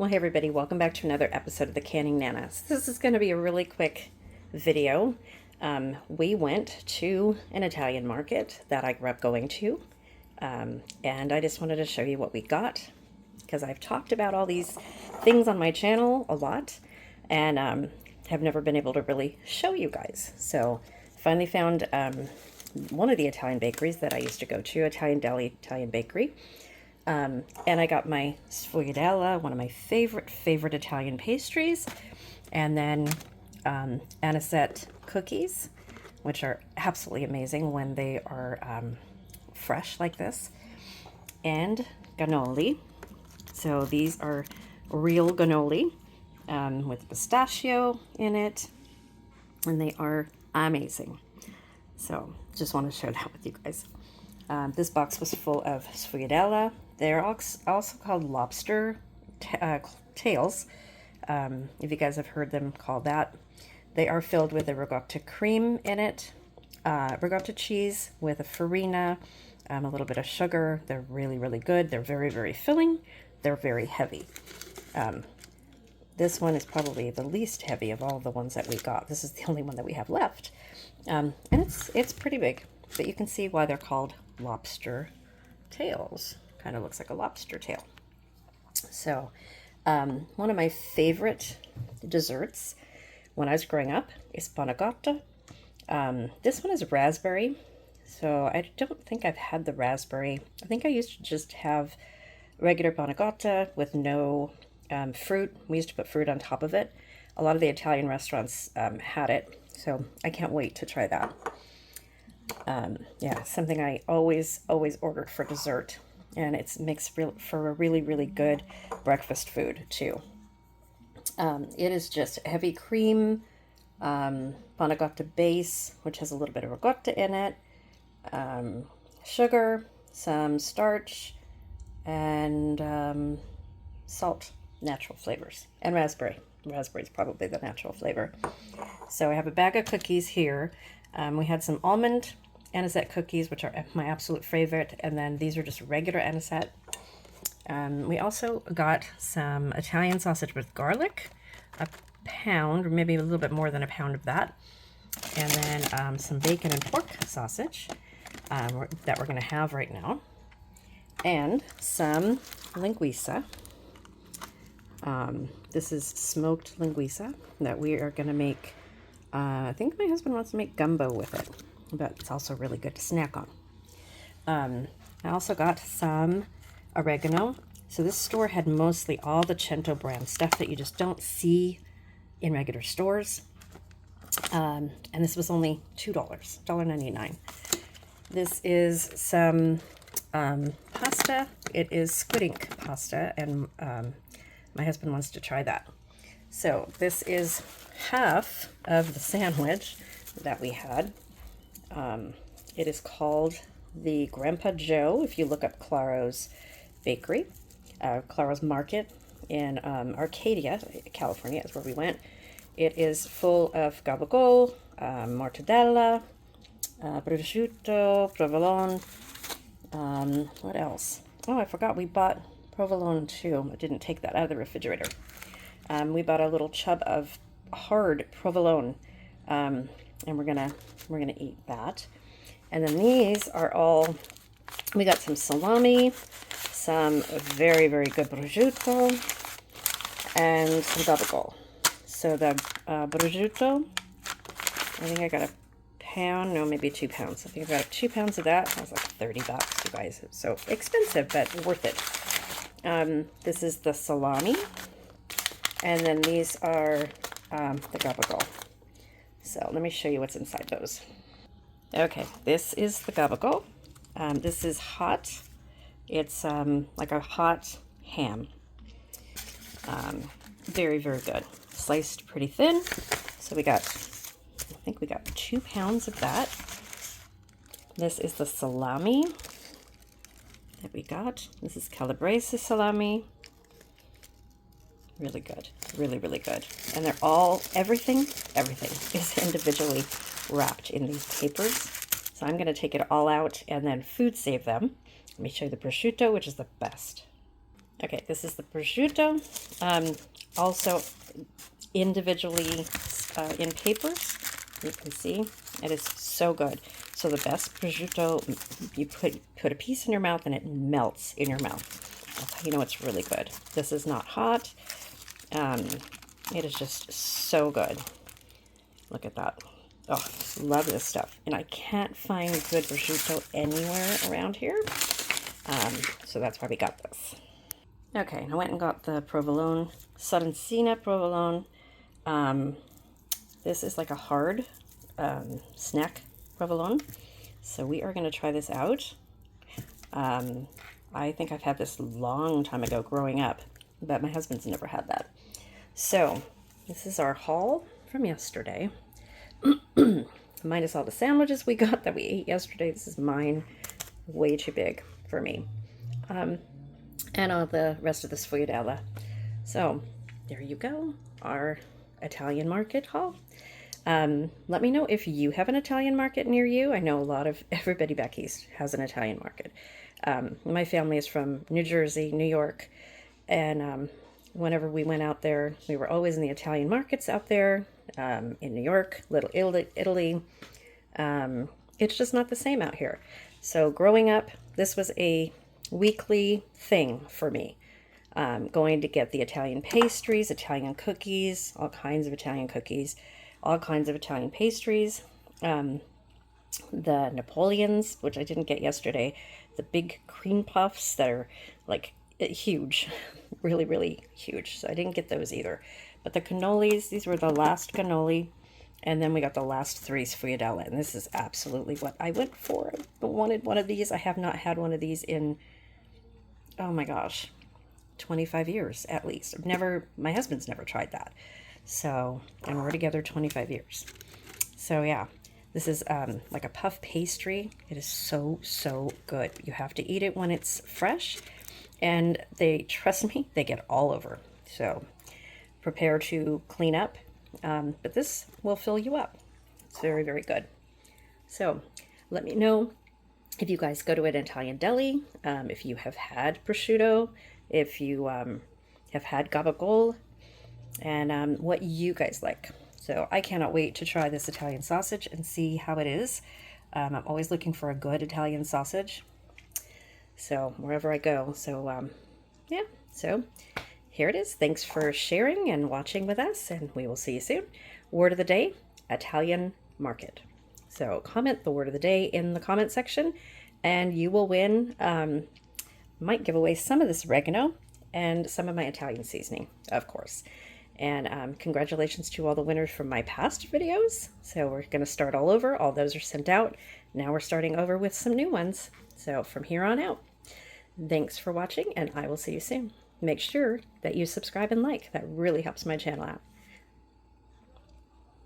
Well, hey everybody, welcome back to another episode of the Canning Nanas. This is going to be a really quick video. We went to an Italian market that I grew up going to, and I just wanted to show you what we got, because I've talked about all these things on my channel a lot, and have never been able to really show you guys. So finally found one of the Italian bakeries that I used to go to, Italian Bakery. And I got my sfogliatella, one of my favorite Italian pastries, and then anisette cookies, which are absolutely amazing when they are fresh like this, and cannoli. So these are real cannoli with pistachio in it, and they are amazing. So just want to share that with you guys. This box was full of sfogliatella. They're also called lobster tails, if you guys have heard them called that. They are filled with a ricotta cream in it, ricotta cheese with a farina, a little bit of sugar. They're really good. They're very filling. They're very heavy. This one is probably the least heavy of all the ones that we got. This is the only one that we have left. And it's pretty big, but you can see why they're called lobster tails. Kind of looks like a lobster tail. So one of my favorite desserts when I was growing up is panna cotta. This one is raspberry, so I don't think I've had the raspberry. I think I used to just have regular panna cotta with no fruit. We used to put fruit on top of it. A lot of the Italian restaurants had it, so I can't wait to try that. Yeah, something I always ordered for dessert, and it makes for a really good breakfast food too. It is just heavy cream, panna cotta base, which has a little bit of ricotta in it, sugar, some starch, and salt, natural flavors, and raspberry. Raspberry is probably the natural flavor. So I have a bag of cookies here. We had some almond anisette cookies, which are my absolute favorite, and then these are just regular anisette. We also got some Italian sausage with garlic, a pound, or maybe a little bit more than a pound of that, and then some bacon and pork sausage that we're going to have right now, and some linguiça. This is smoked linguiça that we are going to make. I think my husband wants to make gumbo with it, but it's also really good to snack on. I also got some oregano. So this store had mostly all the Cento brand stuff that you just don't see in regular stores. And this was only $2, $1.99. This is some pasta. It is squid ink pasta, and my husband wants to try that. So this is half of the sandwich that we had. It is called the Grandpa Joe. If you look up Claro's Bakery, Claro's Market in Arcadia, California is where we went. It is full of gabagool, mortadella, prosciutto, provolone. What else? Oh, I forgot we bought provolone too. I didn't take that out of the refrigerator. We bought a little chub of hard provolone, and we're gonna eat that. And then these are all. We got some salami, some very good prosciutto, and some gabagool. So the prosciutto, I think I got a pound, no, maybe 2 pounds. I think I got 2 pounds of that. That was like $30, you guys. So expensive, but worth it. This is the salami, and then these are the gabagool. So let me show you what's inside those. Okay, this is the gabagool. This is hot. It's like a hot ham. Very good. Sliced pretty thin. So I think we got 2 pounds of that. This is the salami that we got. This is calabrese salami. Really good, really good. And they're all, everything is individually wrapped in these papers. So I'm gonna take it all out and then food save them. Let me show you the prosciutto, which is the best. Okay, this is the prosciutto, also individually in papers. You can see it is so good. So the best prosciutto, you put a piece in your mouth and it melts in your mouth. That's how you know it's really good. This is not hot. It is just so good. Look at that. Oh, love this stuff. And I can't find good prosciutto anywhere around here. So that's why we got this. Okay, I went and got the provolone, Sarracina provolone. This is like a hard snack provolone. So we are going to try this out. I think I've had this a long time ago growing up, but my husband's never had that. So this is our haul from yesterday. Minus all the sandwiches we got that we ate yesterday. This is mine, way too big for me. And all the rest of the sfogliatella. So there you go, our Italian market haul. Let me know if you have an Italian market near you. I know everybody back east has an Italian market. My family is from New Jersey, New York, and whenever we went out there, we were always in the Italian markets out there, in New York, Little Italy. It's just not the same out here. So growing up, this was a weekly thing for me. Going to get the Italian pastries, Italian cookies, all kinds of Italian cookies, all kinds of Italian pastries, the Napoleons, which I didn't get yesterday, the big cream puffs that are like huge, really, really huge. So I didn't get those either. But the cannolis, these were the last cannoli. And then we got the last 3 sfogliatella. And this is absolutely what I went for. I wanted one of these. I have not had one of these in, oh my gosh, 25 years at least. My husband's never tried that. So, and we're together 25 years. So yeah, this is like a puff pastry. It is so, so good. You have to eat it when it's fresh. And trust me, they get all over. So prepare to clean up. But this will fill you up. It's very, very good. So let me know if you guys go to an Italian deli, if you have had prosciutto, if you have had gabagool, and what you guys like. So I cannot wait to try this Italian sausage and see how it is. I'm always looking for a good Italian sausage. So wherever I go. So yeah, so here it is. Thanks for sharing and watching with us, and we will see you soon. Word of the day, Italian market. So comment the word of the day in the comment section, and you will win. Might give away some of this oregano and some of my Italian seasoning, of course. And congratulations to all the winners from my past videos. So we're going to start all over. All those are sent out. Now we're starting over with some new ones. So from here on out, thanks for watching, and I will see you soon. Make sure that you subscribe and like. That really helps my channel out.